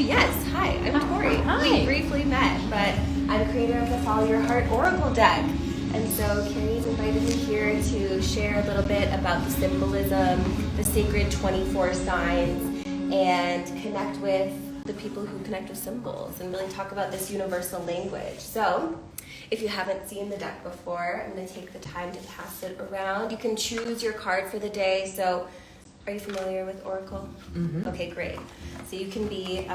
Yes, hi, I'm Tori. Hi. We briefly met, but I'm creator of the Follow Your Heart Oracle deck. And so Carrie's invited me here to share a little bit about the symbolism, the sacred 24 signs, and connect with the people who connect with symbols and really talk about this universal language. So if you haven't seen the deck before, I'm going to take the time to pass it around. You can choose your card for the day. So are you familiar with Oracle? Mm-hmm. Okay, great. So you can be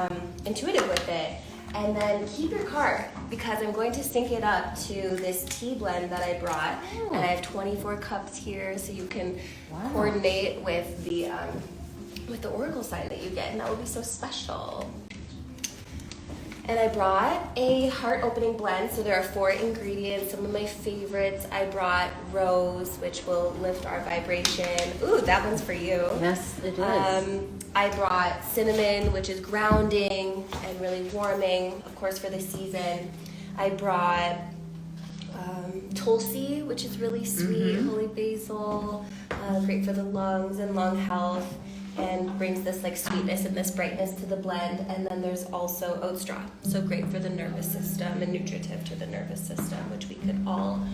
intuitive with it. And then keep your card, because I'm going to sync it up to this tea blend that I brought. Oh. And I have 24 cups here, so you can coordinate with the Oracle sign that you get, and that will be so special. And I brought a heart opening blend, so there are 4 ingredients, some of my favorites. I brought rose, which will lift our vibration. Ooh, that one's for you. Yes, it is. I brought cinnamon, which is grounding and really warming, of course, for the season. I brought tulsi, which is really sweet, holy basil, great for the lungs and lung health, and brings this like sweetness and this brightness to the blend. And then there's also oat straw, so great for the nervous system and nutritive to the nervous system, which we could all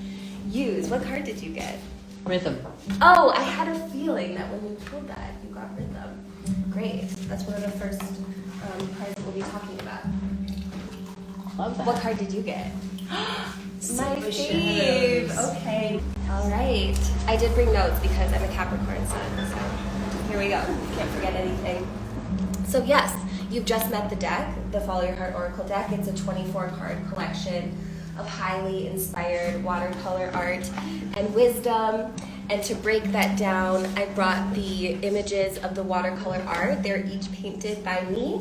use. What card did you get? Rhythm. Oh, I had a feeling that when you pulled that, you got rhythm. Great. That's one of the first cards that we'll be talking about. Love that. What card did you get? My Delicious. fave. Okay. All right. I did bring notes because I'm a Capricorn sun, so here we go. Can't forget anything. So yes, you've just met the deck, the Follow Your Heart Oracle deck. It's a 24-card collection of highly inspired watercolor art and wisdom. And to break that down, I brought the images of the watercolor art. They're each painted by me,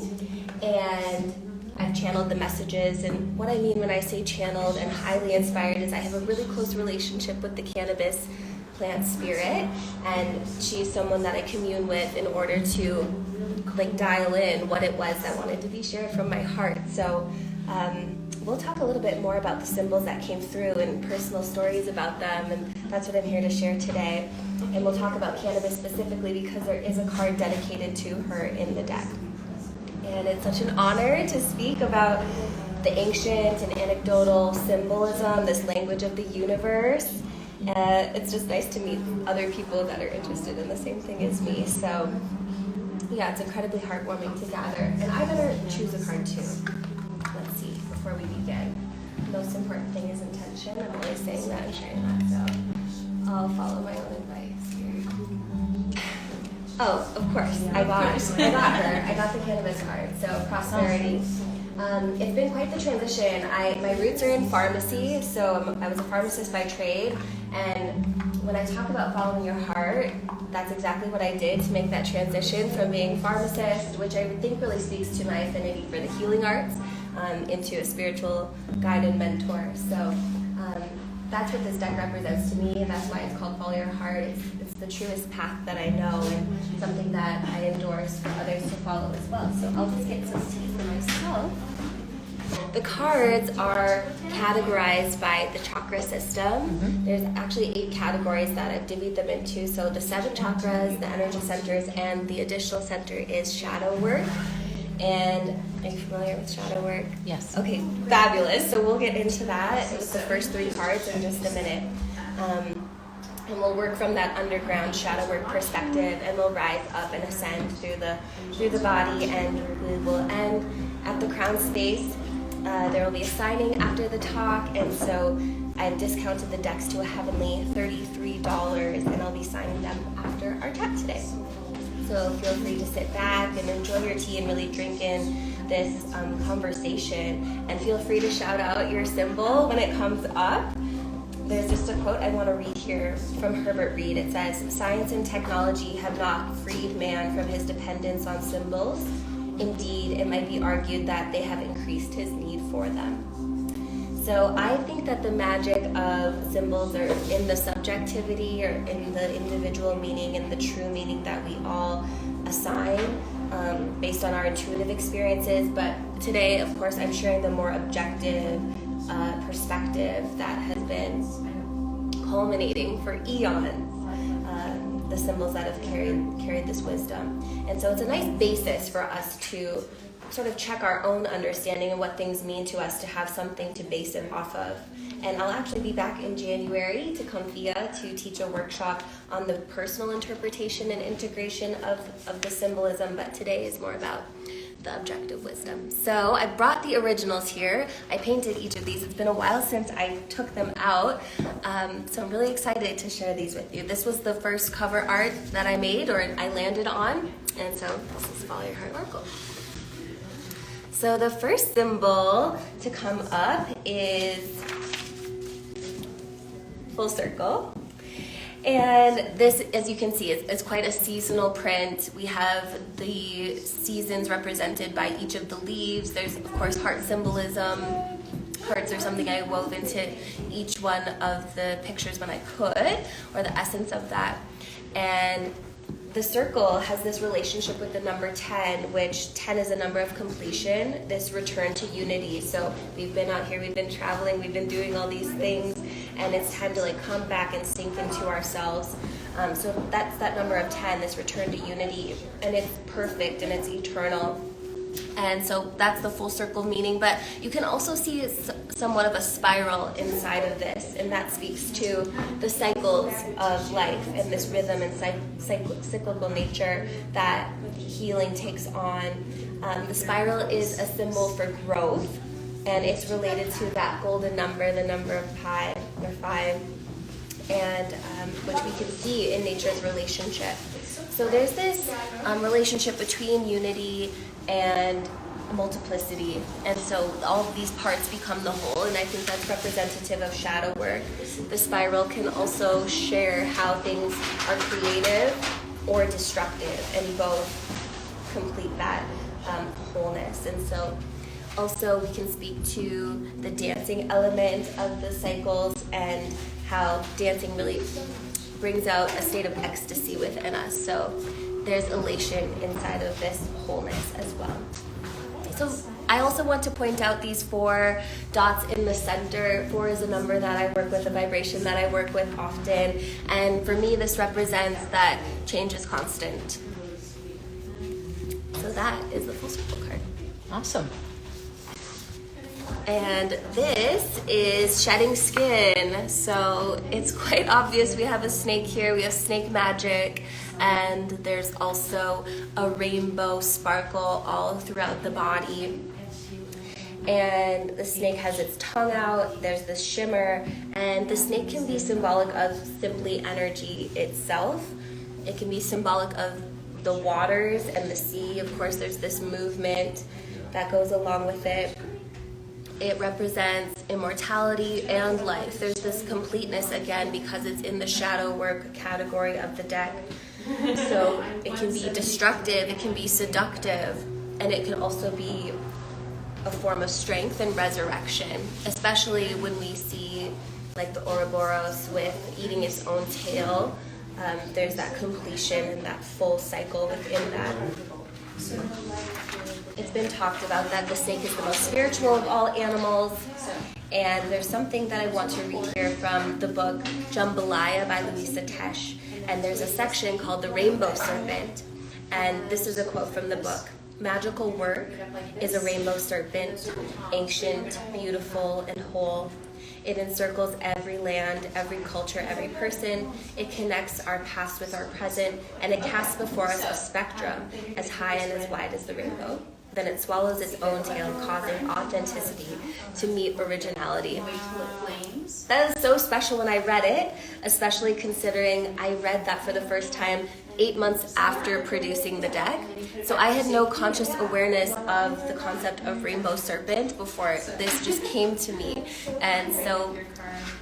and I've channeled the messages. And what I mean when I say channeled and highly inspired is I have a really close relationship with the cannabis plant spirit, and she's someone that I commune with in order to like dial in what it was I wanted to be shared from my heart. So we'll talk a little bit more about the symbols that came through and personal stories about them, and that's what I'm here to share today. And we'll talk about cannabis specifically because there is a card dedicated to her in the deck. And it's such an honor to speak about the ancient and anecdotal symbolism, this language of the universe. It's just nice to meet other people that are interested in the same thing as me. So yeah, it's incredibly heartwarming to gather. And I better choose a card too. Let's see, before we begin. The most important thing is intention. I'm always saying that and sharing that, so I'll follow my own advice here. Oh, of course. I got her. I got the cannabis card. So prosperity. It's been quite the transition. My roots are in pharmacy, so I was a pharmacist by trade, and when I talk about following your heart, that's exactly what I did to make that transition from being a pharmacist, which I think really speaks to my affinity for the healing arts, into a spiritual guide and mentor. So that's what this deck represents to me, and that's why it's called Follow Your Heart. It's the truest path that I know, and something that I endorse for others to follow as well. So I'll just get some tea for myself. The cards are categorized by the chakra system. There's actually 8 categories that I've divvied them into. So the 7 chakras, the energy centers, and the additional center is shadow work. And are you familiar with shadow work? Yes. Okay, fabulous. So we'll get into that with the first 3 cards in just a minute. And we'll work from that underground shadow work perspective, and we'll rise up and ascend through the body, and we will end at the crown space. There will be a signing after the talk, and so I've discounted the decks to a heavenly $33, and I'll be signing them after our chat today. So feel free to sit back and enjoy your tea and really drink in this conversation, and feel free to shout out your symbol when it comes up. There's just a quote I want to read here from Herbert Reed. It says, "Science and technology have not freed man from his dependence on symbols. Indeed, it might be argued that they have increased his need for them." So I think that the magic of symbols are in the subjectivity, or in the individual meaning and the true meaning that we all assign based on our intuitive experiences. But today, of course, I'm sharing the more objective perspective that has been culminating for eons, the symbols that have carried this wisdom. And so it's a nice basis for us to sort of check our own understanding and what things mean to us to have something to base it off of. And I'll actually be back in January to Confía to teach a workshop on the personal interpretation and integration of the symbolism, but today is more about the objective wisdom. So I brought the originals here. I painted each of these. It's been a while since I took them out, so I'm really excited to share these with you. This was the first cover art that I made, or I landed on, and so this is Follow Your Heart Oracle. So the first symbol to come up is full circle. And this, as you can see, is quite a seasonal print. We have the seasons represented by each of the leaves. There's, of course, heart symbolism. Hearts are something I wove into each one of the pictures when I could, or the essence of that. And the circle has this relationship with the number 10, which 10 is a number of completion, this return to unity. So we've been out here, we've been traveling, we've been doing all these things, and it's time to like come back and sink into ourselves. So that's that number of 10, this return to unity, and it's perfect and it's eternal. And so that's the full circle meaning, but you can also see somewhat of a spiral inside of this, and that speaks to the cycles of life and this rhythm and cyclical nature that healing takes on. The spiral is a symbol for growth, and it's related to that golden number, the number of pi, or 5, and which we can see in nature's relationship. So there's this relationship between unity and multiplicity, and so all of these parts become the whole, and I think that's representative of shadow work. The spiral can also share how things are creative or destructive, and both complete that wholeness. And so also we can speak to the dancing element of the cycles and how dancing really brings out a state of ecstasy within us. So there's elation inside of this wholeness as well. So I also want to point out these 4 dots in the center. 4 is a number that I work with, a vibration that I work with often. And for me, this represents that change is constant. So that is the full circle card. Awesome. And this is shedding skin. So it's quite obvious we have a snake here. We have snake magic. And there's also a rainbow sparkle all throughout the body. And the snake has its tongue out. There's this shimmer. And the snake can be symbolic of simply energy itself. It can be symbolic of the waters and the sea. Of course, there's this movement that goes along with it. It represents immortality and life. There's this completeness again because it's in the shadow work category of the deck. So it can be destructive, it can be seductive, and it can also be a form of strength and resurrection, especially when we see like the Ouroboros with eating its own tail. There's that completion and that full cycle within that. It's been talked about that the snake is the most spiritual of all animals, and there's something that I want to read here from the book Jambalaya by Louisa Tesh, and there's a section called The Rainbow Serpent, and this is a quote from the book. Magical work is a rainbow serpent, ancient, beautiful, and whole. It encircles every land, every culture, every person. It connects our past with our present, and it casts before us a spectrum as high and as wide as the rainbow. Then it swallows its own tail, causing authenticity to meet originality. That is so special when I read it, especially considering I read that for the first time 8 months after producing the deck. So I had no conscious awareness of the concept of rainbow serpent before this just came to me. And so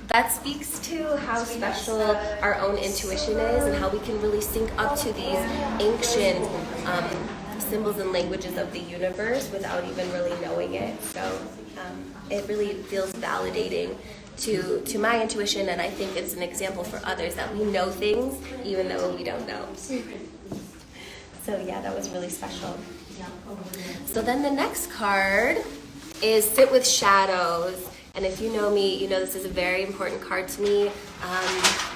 that speaks to how special our own intuition is and how we can really sync up to these ancient symbols and languages of the universe without even really knowing it. So it really feels validating to my intuition, and I think it's an example for others that we know things even though we don't know. So yeah, that was really special. So then the next card is Sit with Shadows. And if you know me, you know this is a very important card to me.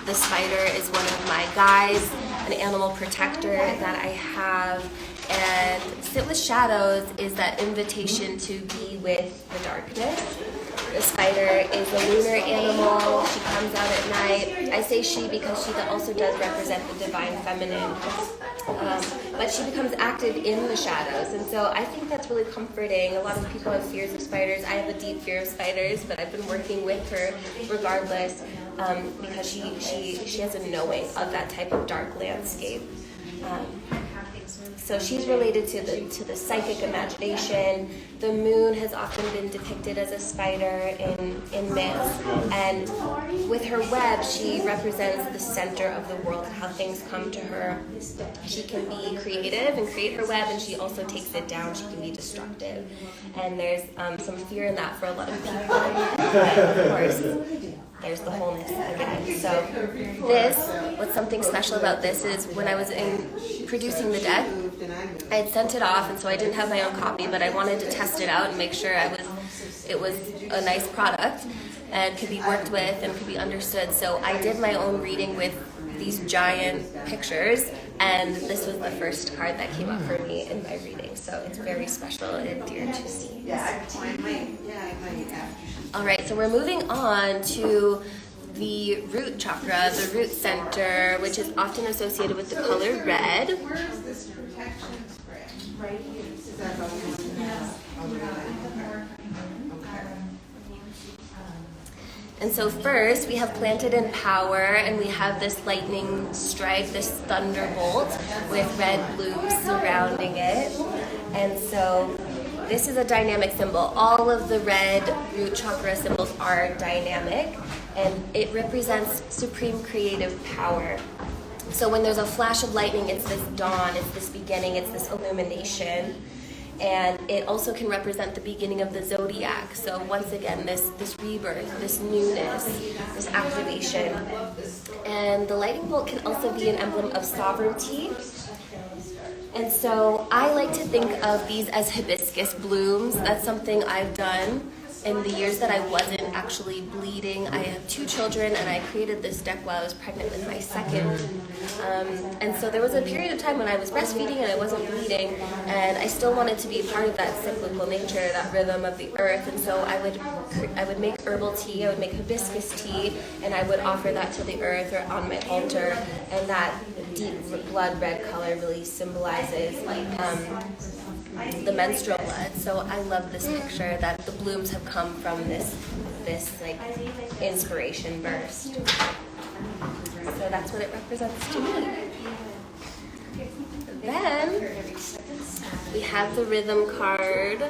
The spider is one of my guides, an animal protector that I have. And sit with shadows is that invitation to be with the darkness. The spider is a lunar animal. She comes out at night. I say she because she also does represent the divine feminine. But she becomes active in the shadows. And so I think that's really comforting. A lot of people have fears of spiders. I have a deep fear of spiders, but I've been working with her regardless because she has a knowing of that type of dark landscape. So she's related to the psychic imagination. The moon has often been depicted as a spider in myths, and with her web, she represents the center of the world and how things come to her. She can be creative and create her web, and she also takes it down. She can be destructive, and there's some fear in that for a lot of people. But of course, there's the wholeness again. So what's something special about this is when I was producing the deck, I had sent it off, and so I didn't have my own copy, but I wanted to test it out and make sure it was a nice product and could be worked with and could be understood. So I did my own reading with these giant pictures, and this was the first card that came up for me in my reading. So it's very special and dear to me. All right, so we're moving on to the root chakra, the root center, which is often associated with the color red. Where's this protection spray? Right here. Is that the one? Yes. And so first, we have planted in power, and we have this lightning strike, this thunderbolt with red blooms surrounding it. And so this is a dynamic symbol. All of the red root chakra symbols are dynamic, and it represents supreme creative power. So when there's a flash of lightning, it's this dawn, it's this beginning, it's this illumination. And it also can represent the beginning of the zodiac. So once again, this rebirth, this newness, this activation. And the lightning bolt can also be an emblem of sovereignty. And so I like to think of these as hibiscus blooms. That's something I've done in the years that I wasn't actually bleeding. I have 2 children, and I created this deck while I was pregnant with my second. And so there was a period of time when I was breastfeeding and I wasn't bleeding, and I still wanted to be part of that cyclical nature, that rhythm of the earth. And so I would make herbal tea, I would make hibiscus tea, and I would offer that to the earth or on my altar. And that deep blood red color really symbolizes the menstrual blood. So I love this picture that the blooms have come from this like inspiration burst. So that's what it represents to me. Then we have the rhythm card.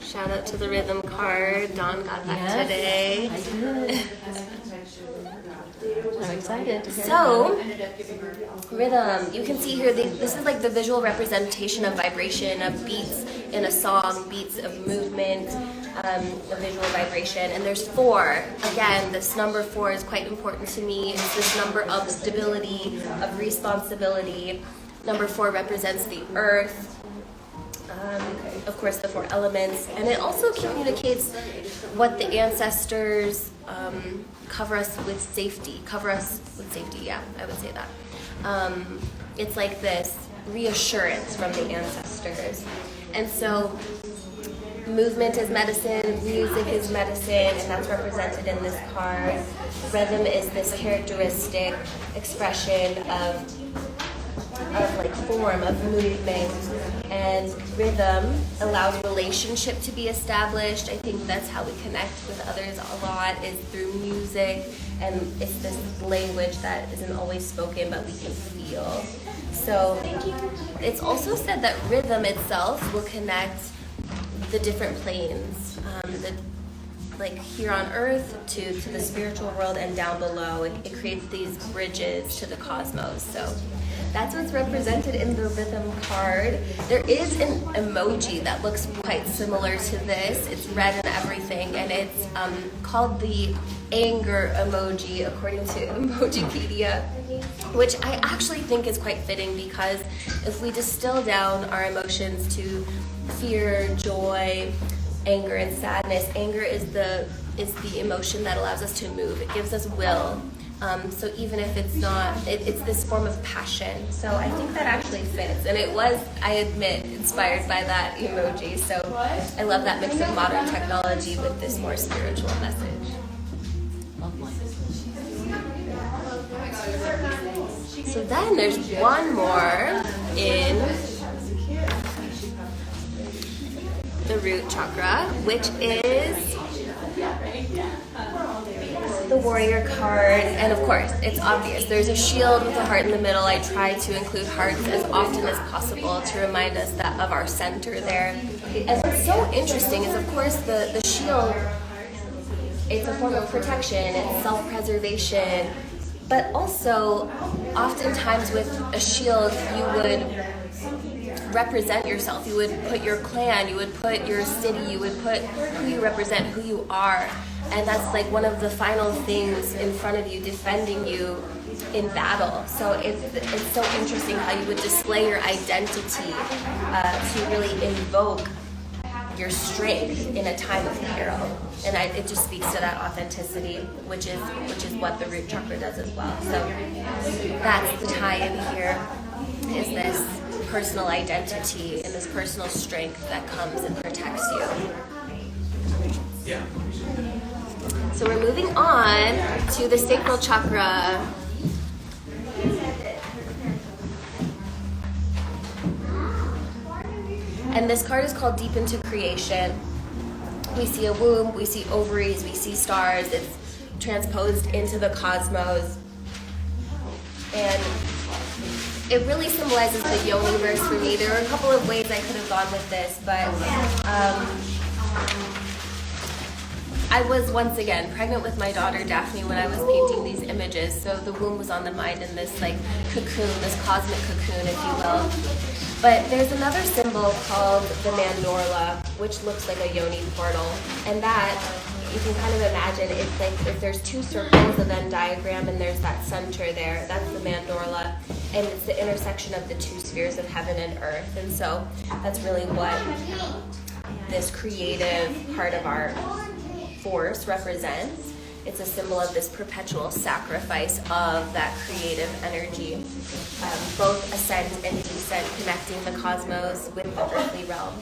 Shout out to the rhythm card. Dawn got that today. I did. I'm excited. So, rhythm. You can see here, this is like the visual representation of vibration, of beats in a song, beats of movement, a visual vibration. And there's 4. Again, this number 4 is quite important to me. It's this number of stability, of responsibility. Number 4 represents the earth. Of course, the 4 elements. And it also communicates what the ancestors cover us with safety. Yeah, I would say that. It's like this reassurance from the ancestors. And so movement is medicine, music is medicine, and that's represented in this card. Rhythm is this characteristic expression of like form, of movement, and rhythm allows relationship to be established. I think that's how we connect with others a lot, is through music, and it's this language that isn't always spoken but we can feel. So it's also said that rhythm itself will connect the different planes, like here on earth to the spiritual world and down below. It creates these bridges to the cosmos. So that's what's represented in the rhythm card. There is an emoji that looks quite similar to this. It's red and everything, and it's called the anger emoji according to Emojipedia, which I actually think is quite fitting, because if we distill down our emotions to fear, joy, anger, and sadness, anger is the emotion that allows us to move. It gives us will. So even if it's not, it's this form of passion. So I think that actually fits. And it was, I admit, inspired by that emoji. So I love that mix of modern technology with this more spiritual message. So then there's one more in the root chakra, which is the warrior card. And of course, it's obvious. There's a shield with a heart in the middle. I try to include hearts as often as possible to remind us that of our center there. And what's so interesting is, of course, the shield, it's a form of protection, it's self-preservation. But also, oftentimes with a shield, you would represent yourself. You would put your clan, you would put your city, you would put who you represent, who you are. And that's like one of the final things in front of you, defending you in battle. So it's so interesting how you would display your identity to really invoke your strength in a time of peril. And it just speaks to that authenticity, which is what the root chakra does as well. So that's the tie-in here, is this personal identity and this personal strength that comes and protects you. Yeah. So we're moving on to the sacral chakra. And this card is called Deep into Creation. We see a womb, we see ovaries, we see stars. It's transposed into the cosmos. And it really symbolizes the yoni-verse for me. There are a couple of ways I could have gone with this, but I was once again pregnant with my daughter Daphne when I was painting these images. So the womb was on the mind in this like cocoon, this cosmic cocoon, if you will. But there's another symbol called the mandorla, which looks like a yoni portal. And that, you can kind of imagine, it's like if there's two circles, a Venn diagram, and there's that center there, that's the mandorla. And it's the intersection of the two spheres of heaven and earth. And so that's really what this creative part of our force represents. It's a symbol of this perpetual sacrifice of that creative energy, both ascent and descent, connecting the cosmos with the earthly realm.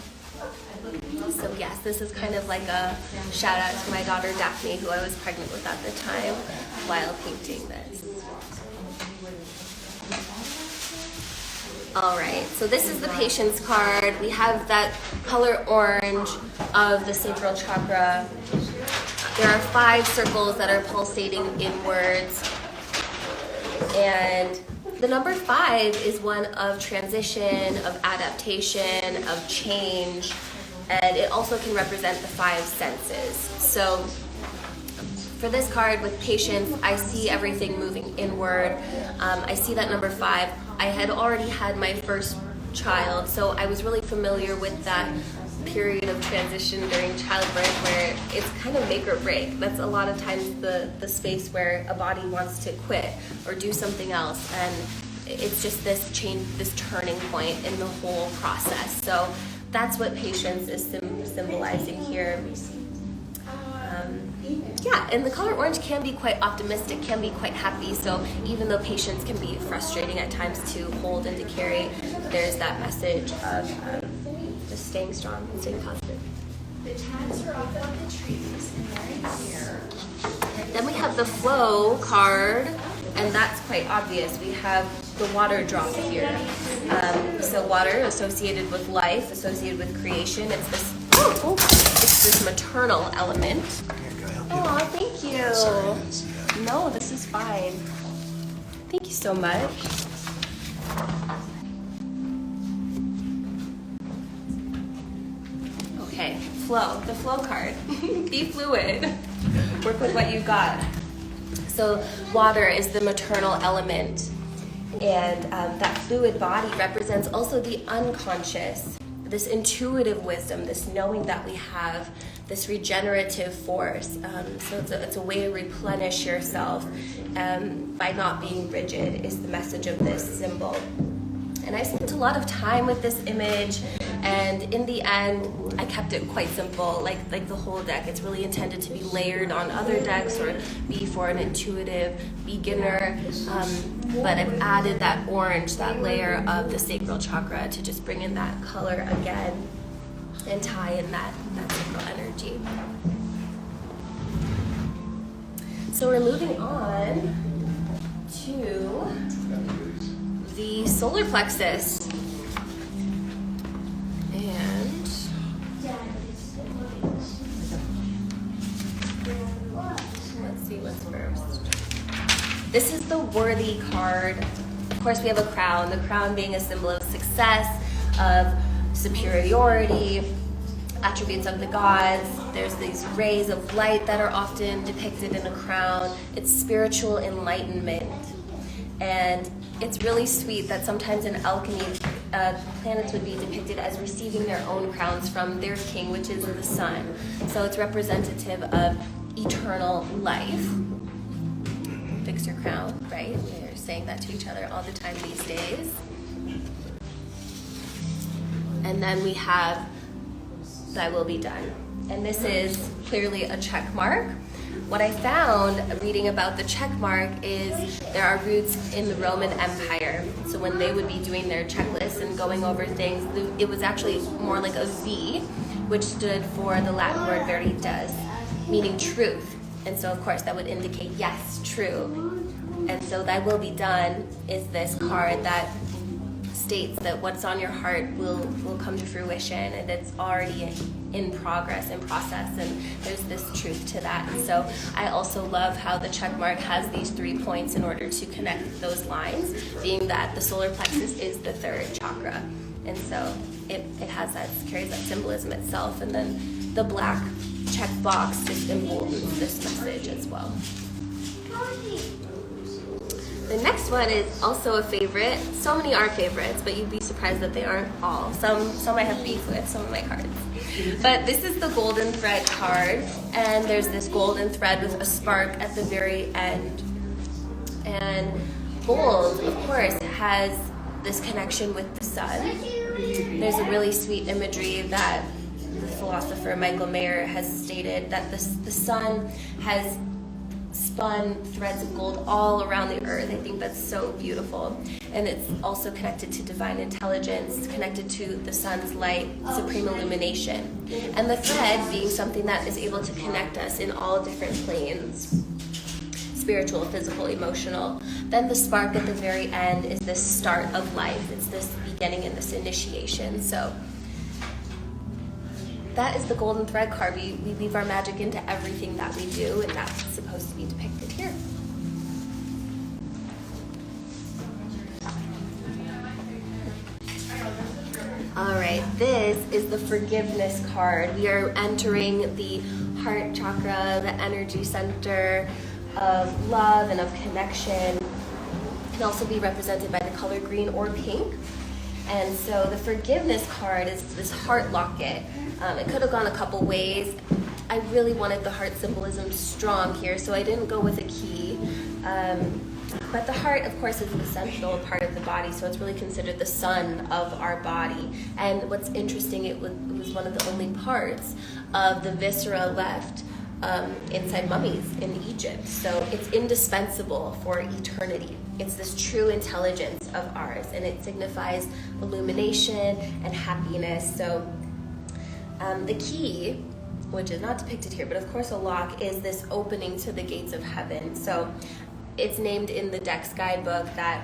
So yes, this is kind of like a shout out to my daughter Daphne, who I was pregnant with at the time, while painting this. All right, so this is the patience card. We have that color orange of the sacral chakra. There are 5 circles that are pulsating inwards. And the number 5 is one of transition, of adaptation, of change. And it also can represent the 5 senses. So for this card with patience, I see everything moving inward. I see that number 5. I had already had my first child, so I was really familiar with that period of transition during childbirth where it's kind of make or break. That's a lot of times the space where a body wants to quit or do something else, and it's just this change, this turning point in the whole process. So that's what patience is symbolizing here. Yeah, and the color orange can be quite optimistic, can be quite happy. So even though patience can be frustrating at times to hold and to carry, there's that message of just staying strong and staying positive. The tags are off on the trees and they're in here. Then we have the flow card, and that's quite obvious. We have the water drop here. So water associated with life, associated with creation. It's this maternal element. Oh, thank you. No, this is fine. Thank you so much. Okay, flow, the flow card. Be fluid. Work with what you got. So water is the maternal element, and that fluid body represents also the unconscious, this intuitive wisdom, this knowing that we have, this regenerative force. So it's a way to replenish yourself by not being rigid is the message of this symbol. And I spent a lot of time with this image And in the end, I kept it quite simple, like the whole deck. It's really intended to be layered on other decks or be for an intuitive beginner. But I've added that orange, that layer of the sacral chakra to just bring in that color again and tie in that sacral energy. So we're moving on to the solar plexus. And let's see what's first. This is the worthy card. Of course, we have a crown, the crown being a symbol of success, of superiority, attributes of the gods. There's these rays of light that are often depicted in a crown. It's spiritual enlightenment. And it's really sweet that sometimes in alchemy, planets would be depicted as receiving their own crowns from their king, which is the sun. So it's representative of eternal life. Fix your crown, right? We're saying that to each other all the time these days. And then we have Thy will be done. And this is clearly a check mark. What I found reading about the check mark is there are roots in the Roman Empire. So when they would be doing their checklists and going over things, it was actually more like a V, which stood for the Latin word veritas, meaning truth. And so of course that would indicate yes, true. And so Thy will be done is this card that states that what's on your heart will come to fruition, and it's already in progress, in process, and there's this truth to that. And so I also love how the check mark has these 3 points in order to connect those lines, being that the solar plexus is the third chakra. And so it carries that symbolism itself, and then the black check box just emboldens this message as well. The next one is also a favorite. So many are favorites, but you'd be surprised that they aren't all. Some I have beef with, some of my cards. But this is the golden thread card, and there's this golden thread with a spark at the very end. And gold, of course, has this connection with the sun. There's a really sweet imagery that the philosopher Michael Mayer has stated that the sun has spun threads of gold all around the earth. I think that's so beautiful. And it's also connected to divine intelligence, connected to the sun's light, supreme illumination. And the thread being something that is able to connect us in all different planes, spiritual, physical, emotional. Then the spark at the very end is this start of life. It's this beginning and this initiation. So that is the golden thread card. We weave our magic into everything that we do, and that's supposed to be depicted here. All right, this is the forgiveness card. We are entering the heart chakra, the energy center of love and of connection. It can also be represented by the color green or pink. And so the forgiveness card is this heart locket. It could have gone a couple ways. I really wanted the heart symbolism strong here, so I didn't go with a key. But the heart, of course, is the central part of the body, so it's really considered the sun of our body. And what's interesting, it was one of the only parts of the viscera left inside mummies in Egypt. So it's indispensable for eternity. It's this true intelligence of ours, and it signifies illumination and happiness. So the key, which is not depicted here, but of course a lock, is this opening to the gates of heaven. So it's named in the Dex guidebook that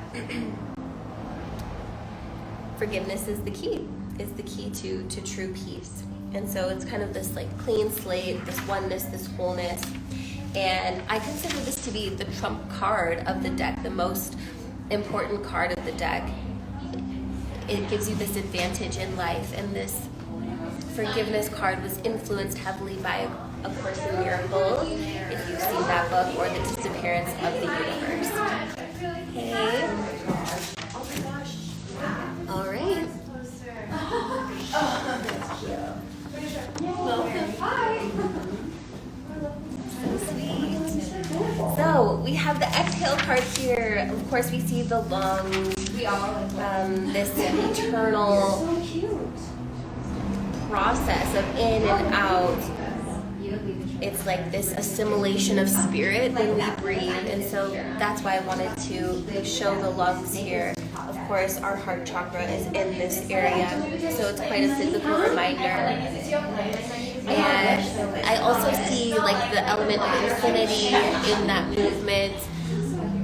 forgiveness is the key to true peace. And so it's kind of this like clean slate, this oneness, this wholeness. And I consider this to be the trump card of the deck, the most important card of the deck. It gives you this advantage in life, and this forgiveness card was influenced heavily by A Course in Miracles, if you've seen that book, or The Disappearance of the Universe. Hey. All right. Hi. So sweet. So we have the exhale card here. Of course, we see the lungs. This eternal process of in and out, it's like this assimilation of spirit when we breathe, and so that's why I wanted to show the lungs here. Of course, our heart chakra is in this area, so it's quite a physical reminder. And I also see like the element of infinity in that movement.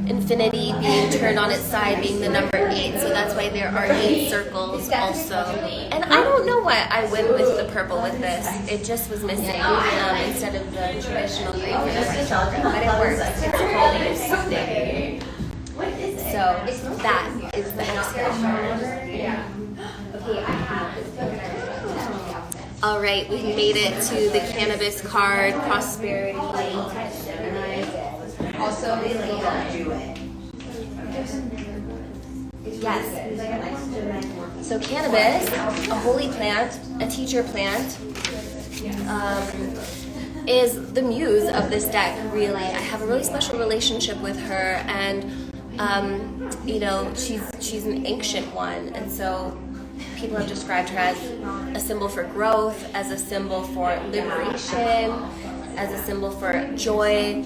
Infinity being turned on its side, being the number 8, so that's why there are 8 circles also. And I don't know why I went with the purple with this. It just was missing instead of the traditional green for the heart chakra, but it works. It's holy soothing. So that is the exhale. All right, we made it to the cannabis card, prosperity. Also, they like don't do it. Yes. So cannabis, a holy plant, a teacher plant, is the muse of this deck, really. I have a really special relationship with her, and you know, she's an ancient one, and so people have described her as a symbol for growth, as a symbol for liberation, as a symbol for joy.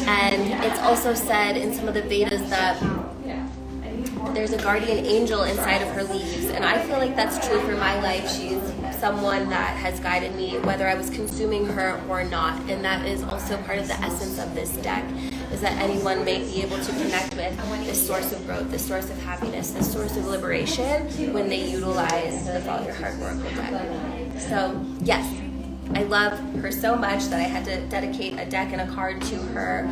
And it's also said in some of the Vedas that there's a guardian angel inside of her leaves, and I feel like that's true for my life. She's someone that has guided me whether I was consuming her or not, and that is also part of the essence of this deck, is that anyone may be able to connect with this source of growth, this source of happiness, this source of liberation when they utilize the Follow Your Heart Oracle deck. So yes, I love her so much that I had to dedicate a deck and a card to her,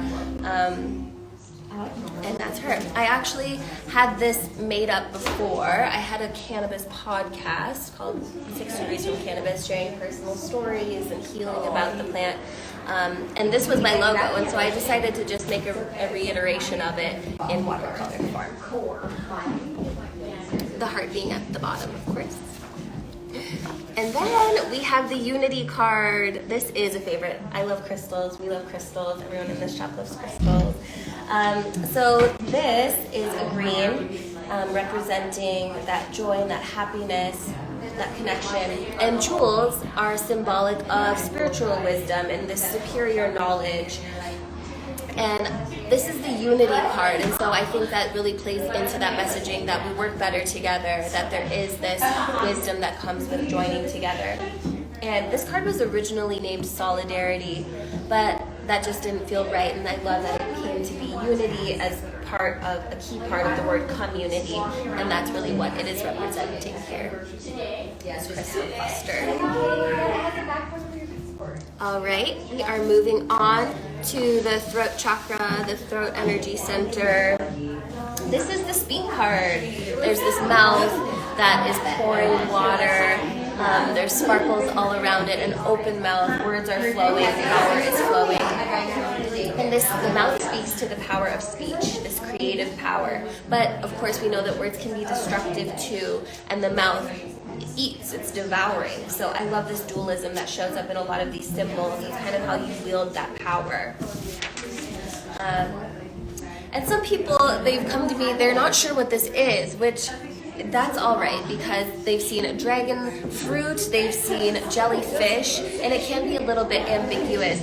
and that's her. I actually had this made up before. I had a cannabis podcast called 6 Degrees from Cannabis, sharing personal stories and healing about the plant. And this was my logo, and so I decided to just make a reiteration of it in watercolor form. The heart being at the bottom, of course. And then we have the Unity card. This is a favorite. I love crystals. We love crystals. Everyone in this shop loves crystals. So this is a green, representing that joy and that happiness, that connection. And jewels are symbolic of spiritual wisdom and this superior knowledge. And this is the Unity card, and so I think that really plays into that messaging that we work better together, that there is this wisdom that comes with joining together. And this card was originally named Solidarity, but that just didn't feel right, and I love that it came to be Unity as part of a key part of the word community, and that's really what it is representing here. Yes, Crystal Foster. All right, we are moving on to the throat chakra, the throat energy center. This is the speak card. There's this mouth that is pouring water. There's sparkles all around it, an open mouth. Words are flowing, power is flowing. And the mouth speaks to the power of speech, this creative power. But of course, we know that words can be destructive too, and the mouth eats, it's devouring. So I love this dualism that shows up in a lot of these symbols. It's kind of how you wield that power. And some people, they've come to me, they're not sure what this is, which that's all right, because they've seen a dragon fruit, they've seen jellyfish, and it can be a little bit ambiguous,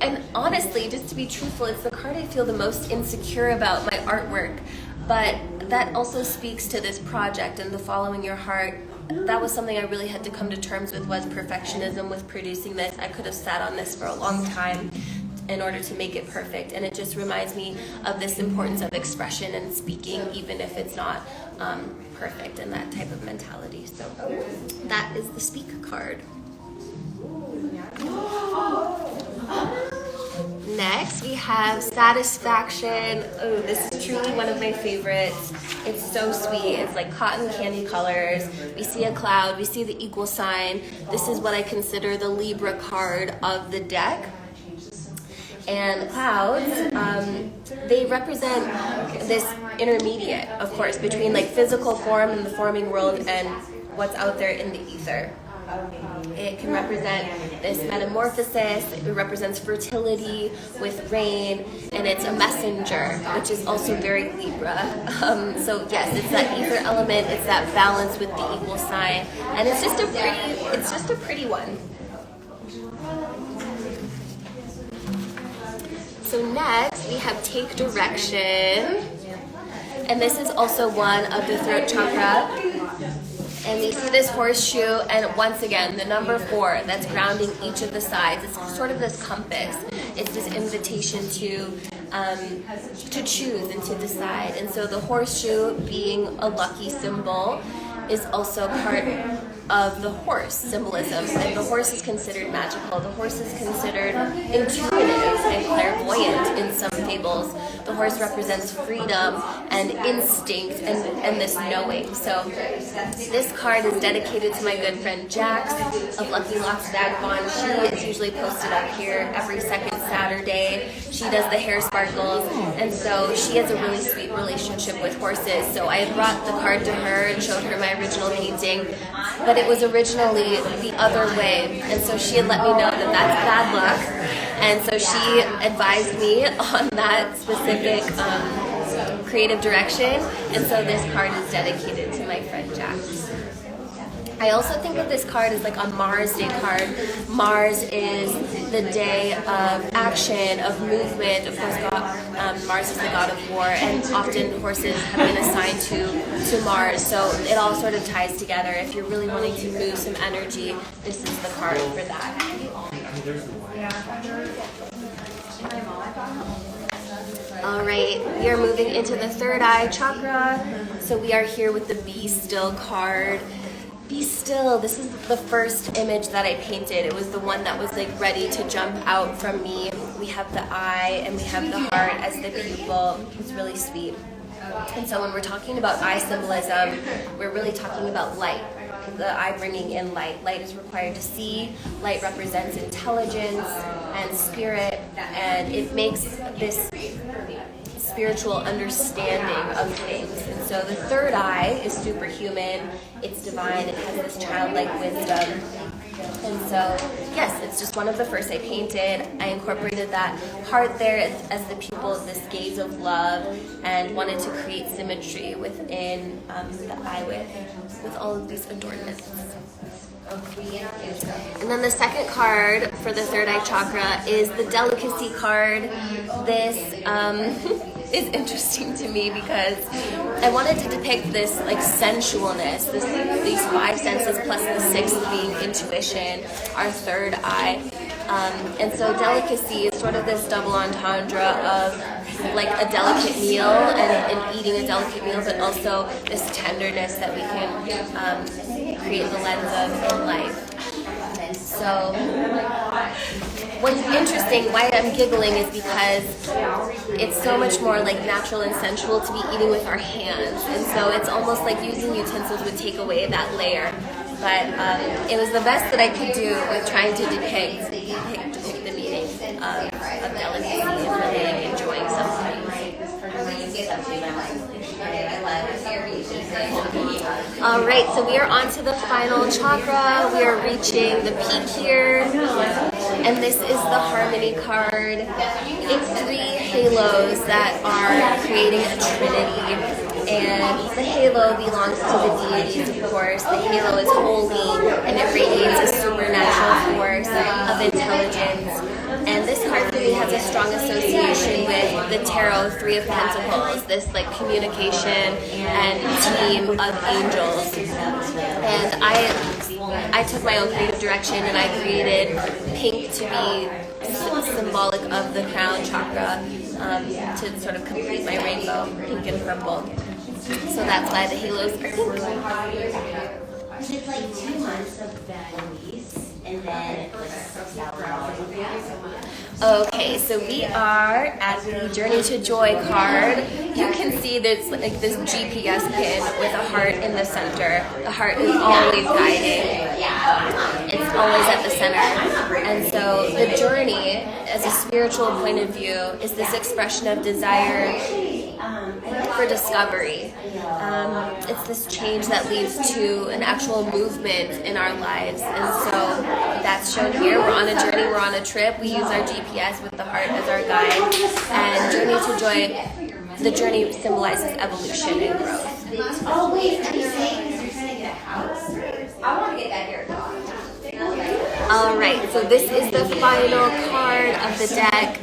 and honestly, just to be truthful, it's the card I feel the most insecure about my artwork. But that also speaks to this project and the following your heart. That was something I really had to come to terms with, was perfectionism with producing this. I could have sat on this for a long time in order to make it perfect, and it just reminds me of this importance of expression and speaking, even if it's not perfect, and that type of mentality. So that is the speak card. Next, we have Satisfaction. Oh, this is truly one of my favorites. It's so sweet. It's like cotton candy colors. We see a cloud. We see the equal sign. This is what I consider the Libra card of the deck. And clouds, they represent this intermediate, of course, between like physical form and the forming world and what's out there in the ether. It can represent this metamorphosis. It represents fertility with rain, and it's a messenger, which is also very Libra. So yes, it's that ether element. It's that balance with the equal sign, and it's just a pretty one. So next we have take direction, and this is also one of the throat chakra. And we see this horseshoe, and once again, the number 4 that's grounding each of the sides. It's sort of this compass. It's this invitation to choose and to decide. And so the horseshoe, being a lucky symbol, is also part of the horse symbolism. And the horse is considered magical. The horse is considered intuitive and clairvoyant in some fables. The horse represents freedom and instinct and this knowing. So this card is dedicated to my good friend Jax of Lucky Locks Dagbon. She is usually posted up here every second Saturday. She does the hair sparkles, and so she has a really sweet relationship with horses. So I had brought the card to her and showed her my original painting, but it was originally the other way, and so she had let me know that that's bad luck, and so she advised me on that specific creative direction, and so this card is dedicated to my friend Jax. I also think of this card as like a Mars Day card. Mars is the day of action, of movement. Of course, Mars is the god of war, and often horses have been assigned to Mars. So it all sort of ties together. If you're really wanting to move some energy, this is the card for that. All right, we are moving into the third eye chakra. So we are here with the Be Still card. Be still. This is the first image that I painted. It was the one that was like ready to jump out from me. We have the eye and we have the heart as the pupil. It's really sweet. And so when we're talking about eye symbolism, we're really talking about light. The eye bringing in light. Light is required to see. Light represents intelligence and spirit, and it makes this spiritual understanding of things. And so the third eye is superhuman, it's divine, it has this childlike wisdom. And so, yes, it's just one of the first I painted. I incorporated that heart there as the pupil of this gaze of love, and wanted to create symmetry within the eye with all of these adornments. And then the second card for the third eye chakra is the delicacy card. This is interesting to me because I wanted to depict this like sensualness, these 5 senses plus the 6th being intuition, our third eye. And so delicacy is sort of this double entendre of like a delicate meal and eating a delicate meal, but also this tenderness that we can create the lens of in life. So what's interesting, why I'm giggling, is because it's so much more like natural and sensual to be eating with our hands, and so it's almost like using utensils would take away that layer. But it was the best that I could do with trying to depict the meaning of delicacy and really enjoying something. All right, so we are on to the final chakra. We are reaching the peak here, and this is the Harmony card. It's 3 halos that are creating a trinity. And the halo belongs to the deities, of course. The halo is holy, and it radiates a supernatural force of intelligence. And this card for me has a strong association with the Tarot 3 of Pentacles, this like communication and team of angels. And I took my own creative direction, and I created pink to be symbolic of the crown chakra, to sort of complete my rainbow, pink and purple. So that's why the halos are pink. It's like 2 months of bad release, and then Okay, so we are at the Journey to Joy card. You can see there's like this GPS pin with a heart in the center. The heart is always guiding. It's always at the center. And so the journey, as a spiritual point of view, is this expression of desire for discovery. It's this change that leads to an actual movement in our lives. And so that's shown here. We're on a journey, we're on a trip. We use our GPS with the heart as our guide. And Journey to Joy, the journey symbolizes evolution and growth. Oh wait, are you saying because you're trying to get a house? I want to get that here. All right, so this is the final card of the deck.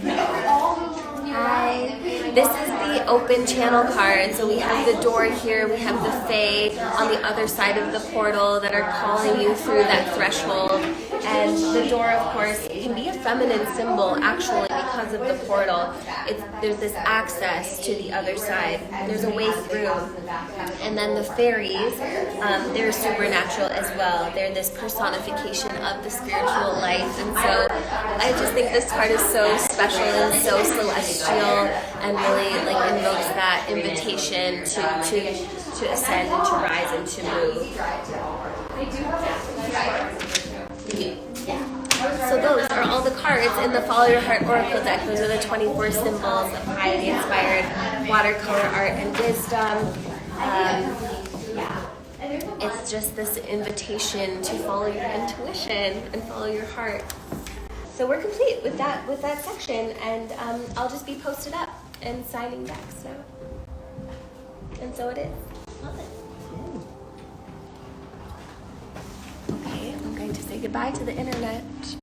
Hi. This is the open channel card. So we have the door here, we have the Fae on the other side of the portal that are calling you through that threshold. And the door, of course, can be a feminine symbol actually because of the portal. There's this access to the other side. There's a way through. And then the fairies, they're supernatural as well. They're this personification of the spiritual life. And so I just think this card is so special and so celestial and really like invokes that invitation to ascend and to rise and to move. So those are all the cards in the Follow Your Heart Oracle deck. Those are the 24 symbols of highly inspired watercolor art and wisdom. It's just this invitation to follow your intuition and follow your heart. So we're complete with that section, and I'll just be posted up and signing decks now. And so it is. Love it. Okay, I'm going to say goodbye to the internet.